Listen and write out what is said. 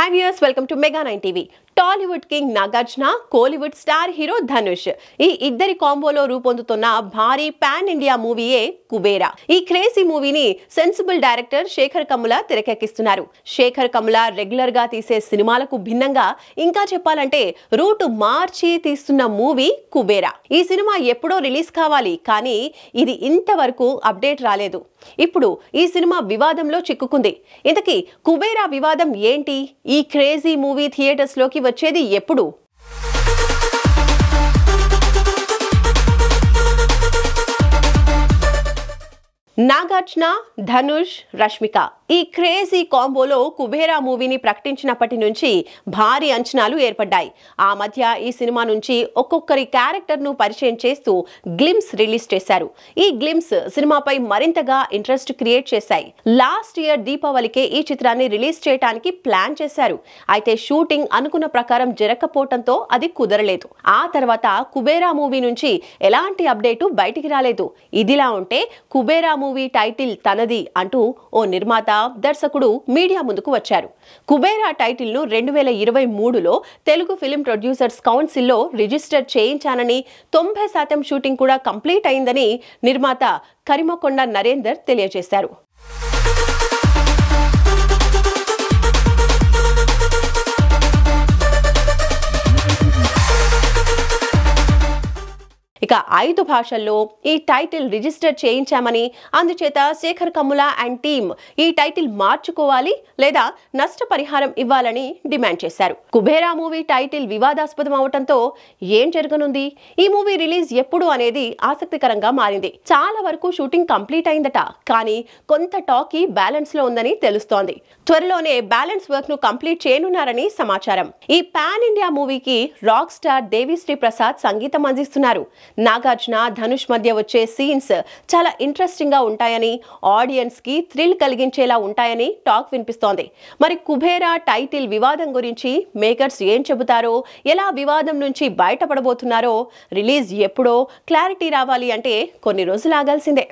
Hi viewers, welcome to Mega 9 TV. Tollywood king Nagarjuna, Kollywood star hero Dhanush ఈ ఇద్దరి కాంబోలో రూపొందుతున్న భారీ పాన్ ఇండియా మూవీయే కుబేరా. ఈ క్రేజీ మూవీని సెన్సిబుల్ డైరెక్టర్ శేఖర్ కమ్ముల తెరకెక్కిస్తున్నారు. శేఖర్ కమ్ముల రెగ్యులర్ గా తీసే సినిమాలకు భిన్నంగా ఇంకా చెప్పాలంటే రూట్ మార్చి తీస్తున్న మూవీ కుబేరా. ఈ సినిమా ఎప్పుడో రిలీజ్ కావాలి, కానీ ఇది ఇంతవరకు అప్డేట్ రాలేదు. ఇప్పుడు ఈ సినిమా వివాదంలో చిక్కుకుంది. ఇంతకీ కుబేరా వివాదం ఏంటి? ఈ క్రేజీ మూవీ థియేటర్స్ లోకి వచ్చేది ఎప్పుడు? నాగార్జున, ధనుష్, రష్మిక ఈ క్రేజీ కాంబోలో కుబేరా మూవీని ప్రకటించినప్పటి నుంచి భారీ అంచనాలు ఏర్పడ్డాయి. ఆ మధ్య ఈ సినిమా నుంచి ఒక్కొక్కరి క్యారెక్టర్ను పరిచయం చేస్తూ గ్లిమ్స్ రిలీజ్ చేశారు. ఈ గ్లిమ్స్ సినిమాపై మరింతగా ఇంట్రెస్ట్ క్రియేట్ చేశాయి. లాస్ట్ ఇయర్ దీపావళికే ఈ చిత్రాన్ని రిలీజ్ చేయడానికి ప్లాన్ చేశారు. అయితే షూటింగ్ అనుకున్న ప్రకారం జరగకపోవడంతో అది కుదరలేదు. ఆ తర్వాత కుబేరా మూవీ నుంచి ఎలాంటి అప్డేటు బయటికి రాలేదు. ఇదిలా ఉంటే కుబేరా మూవీ టైటిల్ తనది అంటూ ఓ నిర్మాత, దర్శకుడు మీడియా ముందుకు వచ్చారు. కుబేరా టైటిల్ ను 2023లో తెలుగు ఫిలిం ప్రొడ్యూసర్స్ కౌన్సిల్లో రిజిస్టర్ చేయించానని, 90% షూటింగ్ కూడా కంప్లీట్ అయిందని నిర్మాత కరిమకొండ నరేందర్ తెలియజేశారు. ఇక 5 భాషల్లో ఈ టైటిల్ రిజిస్టర్ చేయించామని, అందుచేత శేఖర్ కమ్ముల అండ్ టీమ్ ఈ టైటిల్ మార్చుకోవాలి లేదా నష్టపరిహారం ఇవ్వాలని డిమాండ్ చేశారు. కుబేరా మూవీ టైటిల్ వివాదాస్పదం అవడంతో ఏం జరగనుంది, ఈ మూవీ రిలీజ్ ఎప్పుడు అనేది ఆసక్తికరంగా మారింది. చాలా వరకు షూటింగ్ కంప్లీట్ అయిందట, కానీ కొంత టాకీ బ్యాలెన్స్ లో ఉందని తెలుస్తోంది. త్వరలోనే బ్యాలెన్స్ వర్క్ ను కంప్లీట్ చేయనున్నారని సమాచారం. ఈ పాన్ ఇండియా మూవీకి రాక్ స్టార్ దేవిశ్రీ ప్రసాద్ సంగీతం అందిస్తున్నారు. నాగార్జున, ధనుష్ మధ్య వచ్చే సీన్స్ చాలా ఇంట్రెస్టింగ్ గా ఉంటాయని, ఆడియన్స్ కి థ్రిల్ కలిగించేలా ఉంటాయని టాక్ వినిపిస్తోంది. మరి కుబేరా టైటిల్ వివాదం గురించి మేకర్స్ ఏం చెబుతారో, ఎలా వివాదం నుంచి బయటపడబోతున్నారో, రిలీజ్ ఎప్పుడో క్లారిటీ రావాలి అంటే కొన్ని రోజులు ఆగాల్సిందే.